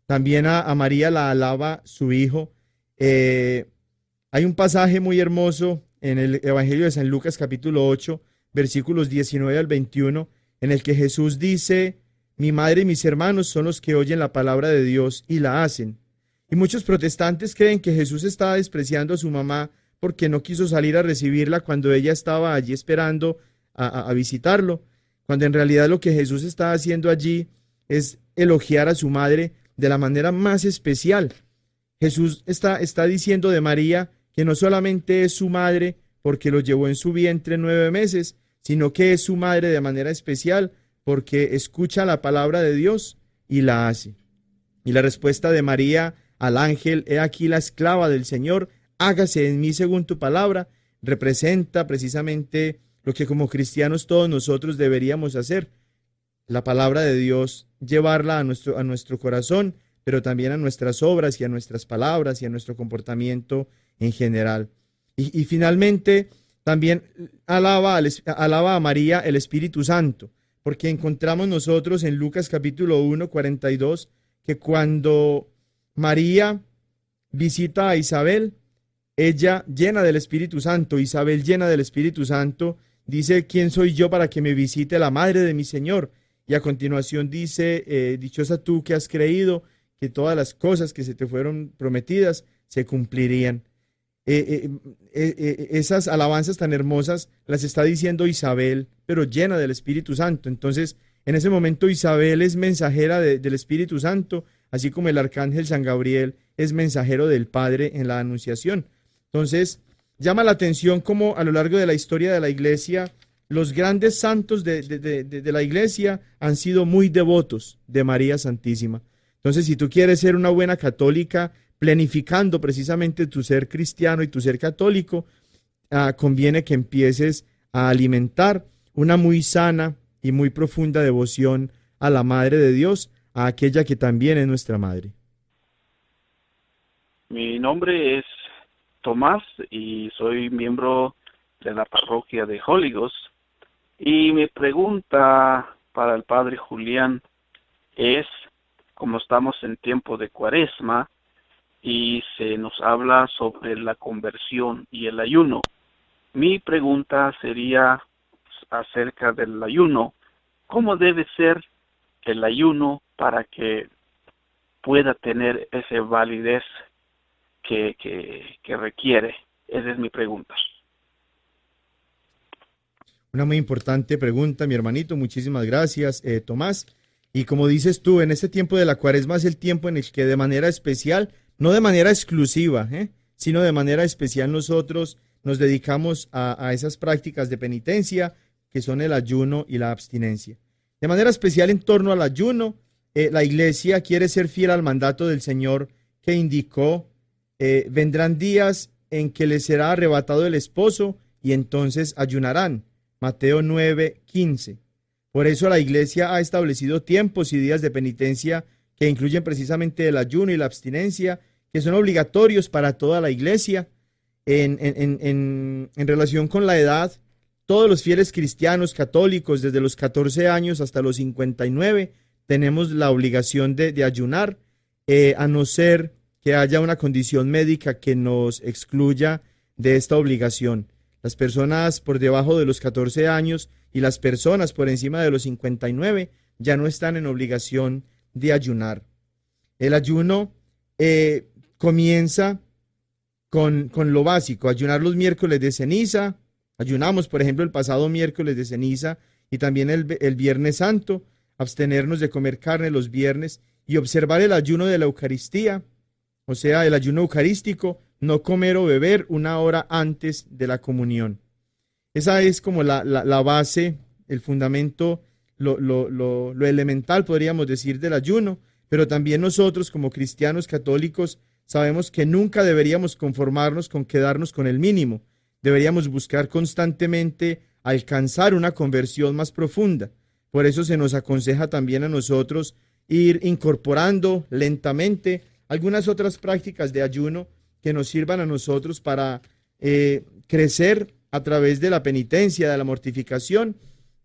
También a María la alaba su hijo. Hay un pasaje muy hermoso en el Evangelio de San Lucas capítulo 8, versículos 19 al 21, en el que Jesús dice: mi madre y mis hermanos son los que oyen la palabra de Dios y la hacen. Y muchos protestantes creen que Jesús estaba despreciando a su mamá porque no quiso salir a recibirla cuando ella estaba allí esperando a visitarlo, cuando en realidad lo que Jesús está haciendo allí es elogiar a su madre de la manera más especial. Jesús está diciendo de María que no solamente es su madre porque lo llevó en su vientre 9 meses, sino que es su madre de manera especial porque escucha la palabra de Dios y la hace. Y la respuesta de María al ángel: he aquí la esclava del Señor, hágase en mí según tu palabra, representa precisamente lo que como cristianos todos nosotros deberíamos hacer. La palabra de Dios, llevarla a nuestro corazón, pero también a nuestras obras y a nuestras palabras y a nuestro comportamiento en general. Y finalmente también alaba a María el Espíritu Santo, porque encontramos nosotros en Lucas capítulo 1, 42, que cuando María visita a Isabel, ella llena del Espíritu Santo, Isabel llena del Espíritu Santo, dice: ¿quién soy yo para que me visite la madre de mi Señor? Y a continuación dice: dichosa tú que has creído que todas las cosas que se te fueron prometidas se cumplirían. Esas alabanzas tan hermosas las está diciendo Isabel, pero llena del Espíritu Santo. Entonces, en ese momento Isabel es mensajera del Espíritu Santo, así como el arcángel San Gabriel es mensajero del Padre en la Anunciación. Entonces, llama la atención cómo a lo largo de la historia de la Iglesia, los grandes santos de la Iglesia han sido muy devotos de María Santísima. Entonces, si tú quieres ser una buena católica, planificando precisamente tu ser cristiano y tu ser católico, conviene que empieces a alimentar una muy sana y muy profunda devoción a la Madre de Dios, a aquella que también es nuestra Madre. Mi nombre es Tomás y soy miembro de la parroquia de Holy Ghost. Y mi pregunta para el Padre Julián es, como estamos en tiempo de Cuaresma y se nos habla sobre la conversión y el ayuno, mi pregunta sería acerca del ayuno. ¿Cómo debe ser el ayuno para que pueda tener esa validez que requiere? Esa es mi pregunta. Una muy importante pregunta, mi hermanito. Muchísimas gracias, Tomás. Y como dices tú, en este tiempo de la Cuaresma es el tiempo en el que de manera especial, no de manera exclusiva, sino de manera especial nosotros nos dedicamos a esas prácticas de penitencia que son el ayuno y la abstinencia. De manera especial en torno al ayuno, la Iglesia quiere ser fiel al mandato del Señor que indicó: vendrán días en que les será arrebatado el esposo y entonces ayunarán. Mateo 9, 15. Por eso la Iglesia ha establecido tiempos y días de penitencia que incluyen precisamente el ayuno y la abstinencia, que son obligatorios para toda la Iglesia. En relación con la edad, todos los fieles cristianos católicos, desde los 14 años hasta los 59, tenemos la obligación de ayunar, a no ser que haya una condición médica que nos excluya de esta obligación. Las personas por debajo de los 14 años y las personas por encima de los 59 ya no están en obligación de ayunar. El ayuno comienza con lo básico, ayunar los miércoles de ceniza. Ayunamos, por ejemplo, el pasado miércoles de ceniza y también el Viernes Santo, abstenernos de comer carne los viernes y observar el ayuno de la Eucaristía, o sea, el ayuno eucarístico, no comer o beber una hora antes de la comunión. Esa es como la base, el fundamento, lo elemental, podríamos decir, del ayuno, pero también nosotros como cristianos católicos sabemos que nunca deberíamos conformarnos con quedarnos con el mínimo. Deberíamos buscar constantemente alcanzar una conversión más profunda. Por eso se nos aconseja también a nosotros ir incorporando lentamente algunas otras prácticas de ayuno que nos sirvan a nosotros para crecer a través de la penitencia, de la mortificación,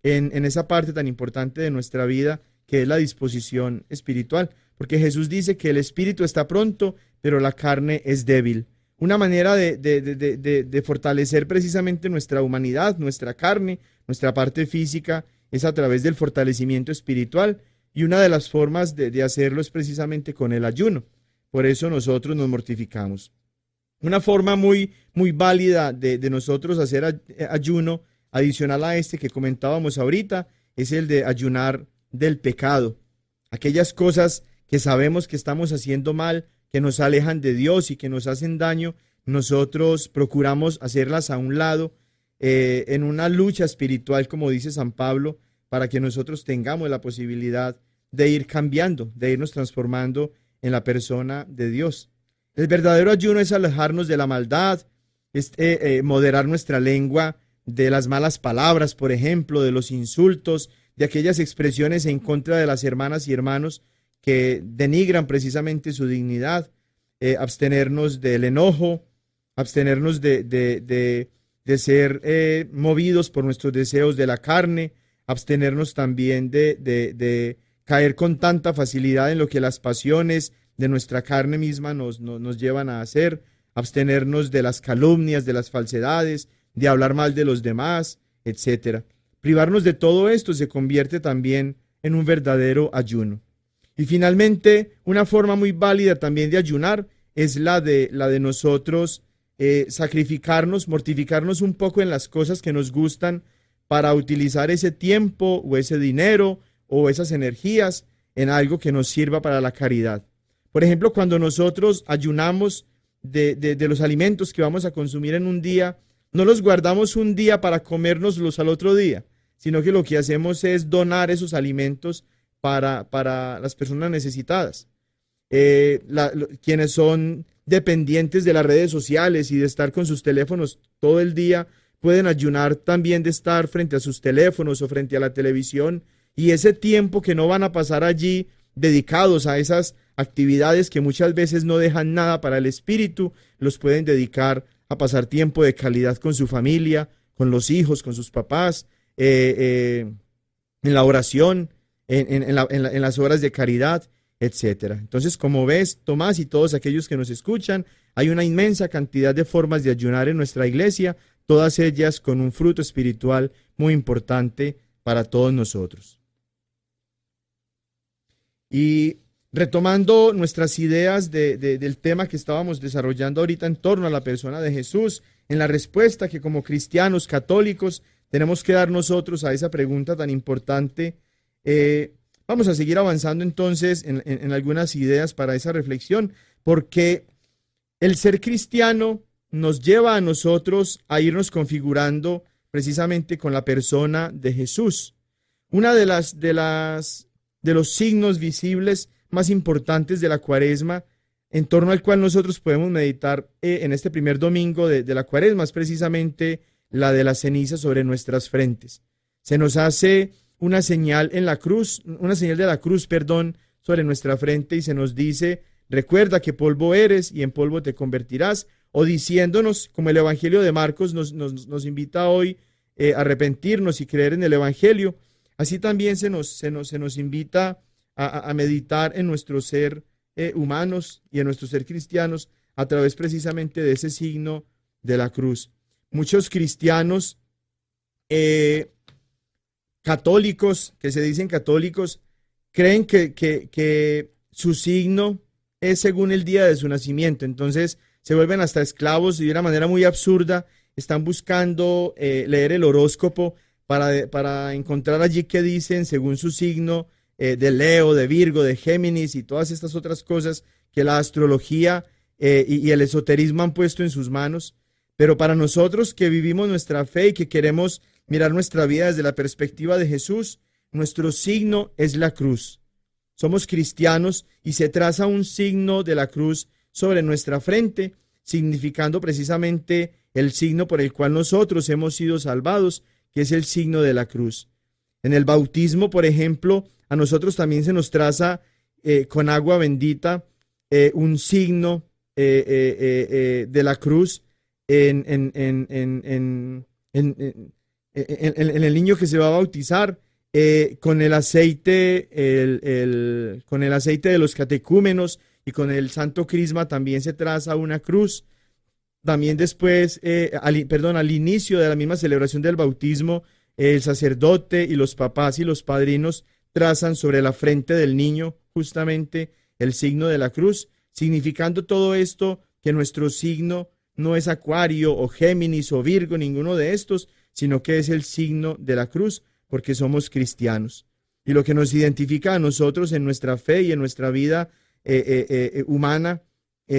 en esa parte tan importante de nuestra vida que es la disposición espiritual. Porque Jesús dice que el espíritu está pronto, pero la carne es débil. Una manera de fortalecer precisamente nuestra humanidad, nuestra carne, nuestra parte física, es a través del fortalecimiento espiritual, y una de las formas de hacerlo es precisamente con el ayuno. Por eso nosotros nos mortificamos. Una forma muy válida de nosotros hacer ayuno, adicional a este que comentábamos ahorita, es el de ayunar del pecado. Aquellas cosas que sabemos que estamos haciendo mal, que nos alejan de Dios y que nos hacen daño, nosotros procuramos hacerlas a un lado, en una lucha espiritual, como dice San Pablo, para que nosotros tengamos la posibilidad de ir cambiando, de irnos transformando en la persona de Dios. El verdadero ayuno es alejarnos de la maldad, es moderar nuestra lengua de las malas palabras, por ejemplo, de los insultos, de aquellas expresiones en contra de las hermanas y hermanos que denigran precisamente su dignidad, abstenernos del enojo, abstenernos de ser movidos por nuestros deseos de la carne, abstenernos también de caer con tanta facilidad en lo que las pasiones de nuestra carne misma nos llevan a hacer, abstenernos de las calumnias, de las falsedades, de hablar mal de los demás, etc. Privarnos de todo esto se convierte también en un verdadero ayuno. Y finalmente, una forma muy válida también de ayunar es la de nosotros sacrificarnos, mortificarnos un poco en las cosas que nos gustan para utilizar ese tiempo o ese dinero o esas energías en algo que nos sirva para la caridad. Por ejemplo, cuando nosotros ayunamos de los alimentos que vamos a consumir en un día, no los guardamos un día para comérnoslos al otro día, sino que lo que hacemos es donar esos alimentos para las personas necesitadas. Quienes son dependientes de las redes sociales y de estar con sus teléfonos todo el día, pueden ayunar también de estar frente a sus teléfonos o frente a la televisión, y ese tiempo que no van a pasar allí dedicados a esas actividades que muchas veces no dejan nada para el espíritu, los pueden dedicar a pasar tiempo de calidad con su familia, con los hijos, con sus papás, en la oración, en las obras de caridad, etcétera. Entonces, como ves, Tomás y todos aquellos que nos escuchan, hay una inmensa cantidad de formas de ayunar en nuestra iglesia, todas ellas con un fruto espiritual muy importante para todos nosotros. Y retomando nuestras ideas del tema que estábamos desarrollando ahorita en torno a la persona de Jesús, en la respuesta que como cristianos católicos tenemos que dar nosotros a esa pregunta tan importante, vamos a seguir avanzando entonces en algunas ideas para esa reflexión, porque el ser cristiano nos lleva a nosotros a irnos configurando precisamente con la persona de Jesús. Una de los signos visibles más importantes de la Cuaresma, en torno al cual nosotros podemos meditar en este primer domingo de la Cuaresma, es precisamente la de la ceniza sobre nuestras frentes. Se nos hace una señal en la cruz, una señal de la cruz, sobre nuestra frente, y se nos dice: recuerda que polvo eres y en polvo te convertirás, o diciéndonos, como el Evangelio de Marcos nos invita hoy a arrepentirnos y creer en el Evangelio, así también se nos invita a meditar en nuestro ser humanos y en nuestro ser cristianos a través precisamente de ese signo de la cruz. Muchos cristianos católicos, que se dicen católicos, creen que su signo es según el día de su nacimiento. Entonces se vuelven hasta esclavos y de una manera muy absurda están buscando leer el horóscopo para encontrar allí que dicen según su signo de Leo, de Virgo, de Géminis y todas estas otras cosas que la astrología y el esoterismo han puesto en sus manos. Pero para nosotros que vivimos nuestra fe y que queremos mirar nuestra vida desde la perspectiva de Jesús, nuestro signo es la cruz. Somos cristianos y se traza un signo de la cruz sobre nuestra frente, significando precisamente el signo por el cual nosotros hemos sido salvados, que es el signo de la cruz. En el bautismo, por ejemplo, a nosotros también se nos traza con agua bendita un signo de la cruz en el niño que se va a bautizar, con el aceite, con el aceite de los catecúmenos y con el santo crisma también se traza una cruz. También después, al inicio de la misma celebración del bautismo, el sacerdote y los papás y los padrinos trazan sobre la frente del niño justamente el signo de la cruz, significando todo esto que nuestro signo no es Acuario o Géminis o Virgo, ninguno de estos, sino que es el signo de la cruz, porque somos cristianos. Y lo que nos identifica a nosotros en nuestra fe y en nuestra vida humana,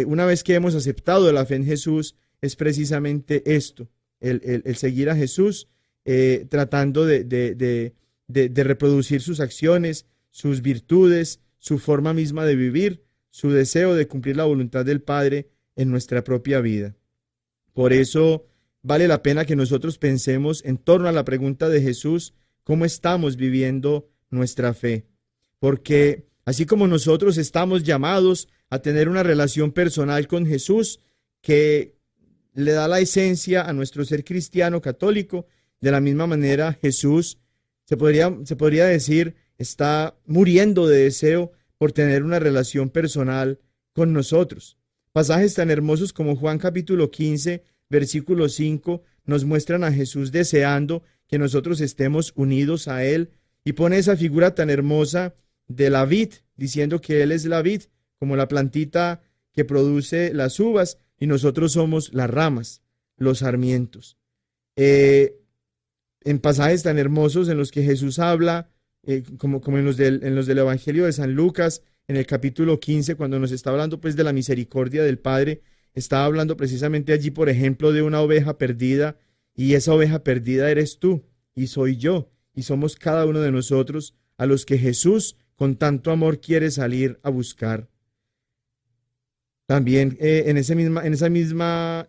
una vez que hemos aceptado la fe en Jesús, es precisamente esto, el seguir a Jesús, tratando de reproducir sus acciones, sus virtudes, su forma misma de vivir, su deseo de cumplir la voluntad del Padre en nuestra propia vida. Por eso vale la pena que nosotros pensemos en torno a la pregunta de Jesús, ¿cómo estamos viviendo nuestra fe? Porque así como nosotros estamos llamados a tener una relación personal con Jesús que le da la esencia a nuestro ser cristiano católico, de la misma manera Jesús se podría decir está muriendo de deseo por tener una relación personal con nosotros. Pasajes tan hermosos como Juan capítulo 15, versículo 5, nos muestran a Jesús deseando que nosotros estemos unidos a Él y pone esa figura tan hermosa de la vid, diciendo que Él es la vid, como la plantita que produce las uvas y nosotros somos las ramas, los sarmientos. En pasajes tan hermosos en los que Jesús habla, como en los del Evangelio de San Lucas, en el capítulo 15, cuando nos está hablando pues de la misericordia del Padre, está hablando precisamente allí, por ejemplo, de una oveja perdida, y esa oveja perdida eres tú, y soy yo, y somos cada uno de nosotros a los que Jesús con tanto amor quiere salir a buscar. También en esa misma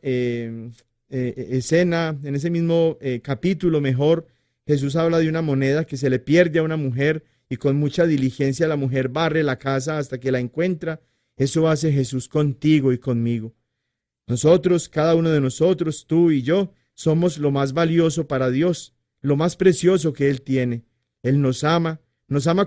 escena, en ese mismo capítulo mejor, Jesús habla de una moneda que se le pierde a una mujer y con mucha diligencia la mujer barre la casa hasta que la encuentra. Eso hace Jesús contigo y conmigo. Nosotros, cada uno de nosotros, tú y yo, somos lo más valioso para Dios, lo más precioso que Él tiene. Él nos ama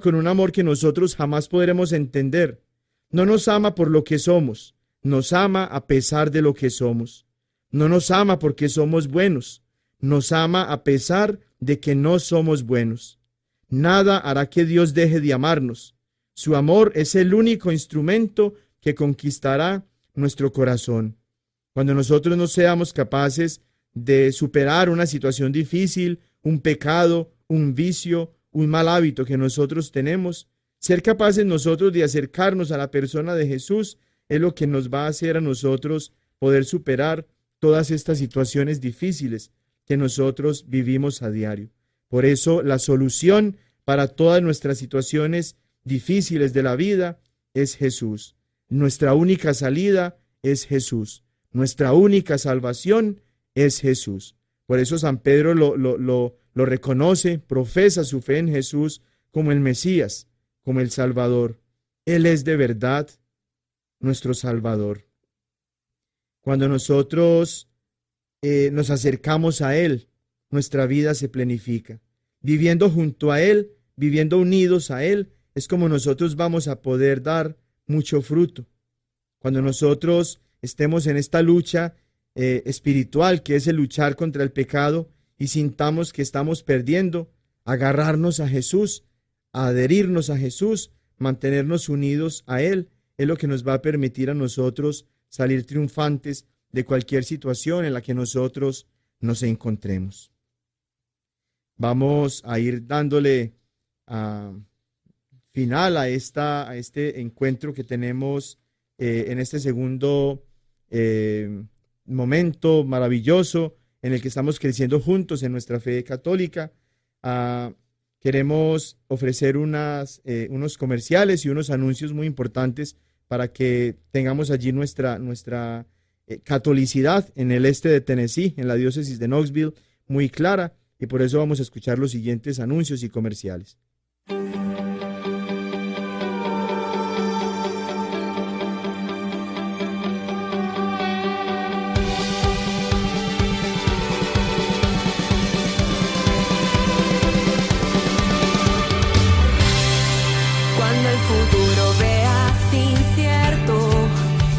con un amor que nosotros jamás podremos entender. No nos ama por lo que somos, nos ama a pesar de lo que somos. No nos ama porque somos buenos, nos ama a pesar de que no somos buenos. Nada hará que Dios deje de amarnos. Su amor es el único instrumento que conquistará nuestro corazón. Cuando nosotros no seamos capaces de superar una situación difícil, un pecado, un vicio, un mal hábito que nosotros tenemos, ser capaces nosotros de acercarnos a la persona de Jesús es lo que nos va a hacer a nosotros poder superar todas estas situaciones difíciles que nosotros vivimos a diario. Por eso la solución para todas nuestras situaciones difíciles de la vida es Jesús. Nuestra única salida es Jesús. Nuestra única salvación es Jesús. Por eso San Pedro lo reconoce, profesa su fe en Jesús como el Mesías, como el Salvador. Él es de verdad nuestro Salvador. Cuando nosotros nos acercamos a Él, nuestra vida se plenifica. Viviendo junto a Él, viviendo unidos a Él, es como nosotros vamos a poder dar mucho fruto. Cuando nosotros estemos en esta lucha espiritual, que es el luchar contra el pecado, y sintamos que estamos perdiendo, agarrarnos a Jesús, adherirnos a Jesús, mantenernos unidos a Él, es lo que nos va a permitir a nosotros salir triunfantes de cualquier situación en la que nosotros nos encontremos. Vamos a ir dándole final a este encuentro que tenemos en este segundo momento maravilloso en el que estamos creciendo juntos en nuestra fe católica. Queremos ofrecer unos comerciales y unos anuncios muy importantes para que tengamos allí nuestra catolicidad en el este de Tennessee, en la diócesis de Knoxville, muy clara, y por eso vamos a escuchar los siguientes anuncios y comerciales. Cuando el futuro veas incierto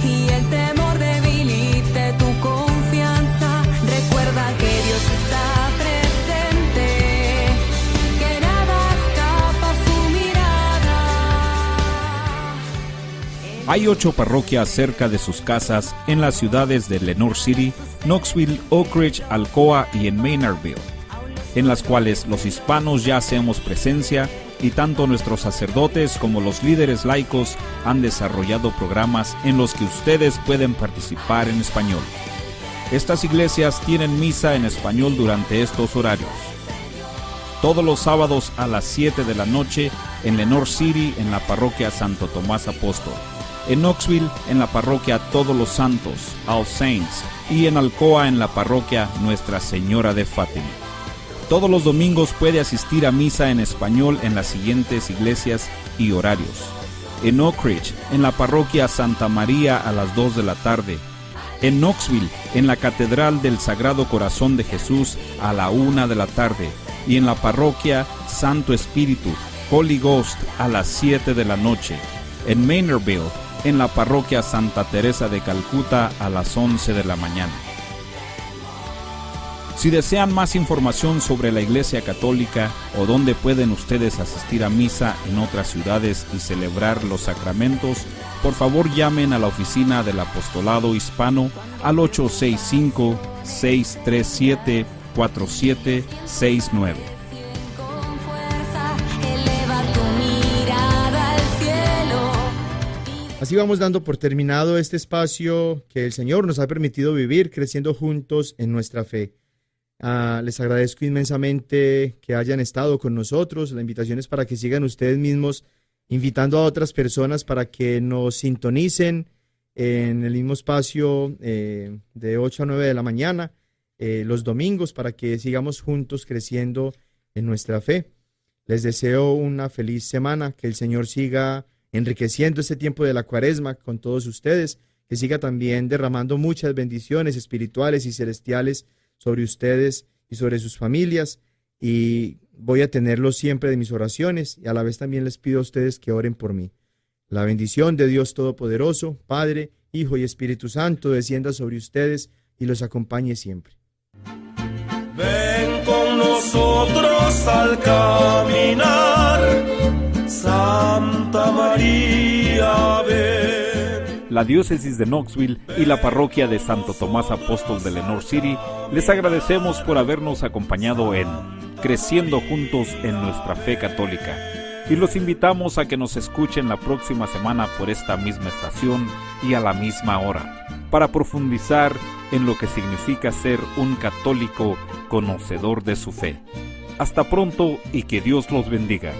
y el temor debilite tu confianza, recuerda que Dios está presente, que nada escapa a su mirada. Hay 8 parroquias cerca de sus casas en las ciudades de Lenoir City, Knoxville, Oak Ridge, Alcoa y en Maynardville, en las cuales los hispanos ya hacemos presencia, y tanto nuestros sacerdotes como los líderes laicos han desarrollado programas en los que ustedes pueden participar en español. Estas iglesias tienen misa en español durante estos horarios. Todos los sábados a las 7 de la noche en Lenoir City en la parroquia Santo Tomás Apóstol, en Knoxville en la parroquia Todos los Santos, All Saints, y en Alcoa en la parroquia Nuestra Señora de Fátima. Todos los domingos puede asistir a misa en español en las siguientes iglesias y horarios. En Oak Ridge, en la parroquia Santa María a las 2 de la tarde. En Knoxville, en la Catedral del Sagrado Corazón de Jesús a la 1 de la tarde. Y en la parroquia Santo Espíritu, Holy Ghost a las 7 de la noche. En Maynardville, en la parroquia Santa Teresa de Calcuta a las 11 de la mañana. Si desean más información sobre la Iglesia Católica o dónde pueden ustedes asistir a misa en otras ciudades y celebrar los sacramentos, por favor llamen a la oficina del Apostolado Hispano al 865-637-4769. Así vamos dando por terminado este espacio que el Señor nos ha permitido vivir, creciendo juntos en nuestra fe. Les agradezco inmensamente que hayan estado con nosotros. La invitación es para que sigan ustedes mismos invitando a otras personas para que nos sintonicen en el mismo espacio de 8 a 9 de la mañana los domingos, para que sigamos juntos creciendo en nuestra fe. Les deseo una feliz semana, que el Señor siga enriqueciendo este tiempo de la Cuaresma con todos ustedes, que siga también derramando muchas bendiciones espirituales y celestiales sobre ustedes y sobre sus familias, y voy a tenerlos siempre de mis oraciones, y a la vez también les pido a ustedes que oren por mí. La bendición de Dios Todopoderoso, Padre, Hijo y Espíritu Santo, descienda sobre ustedes y los acompañe siempre. Ven con nosotros al caminar, Santa María, ven. La diócesis de Knoxville y la parroquia de Santo Tomás Apóstol de Lenoir City les agradecemos por habernos acompañado en Creciendo Juntos en Nuestra Fe Católica, y los invitamos a que nos escuchen la próxima semana por esta misma estación y a la misma hora, para profundizar en lo que significa ser un católico conocedor de su fe. Hasta pronto y que Dios los bendiga.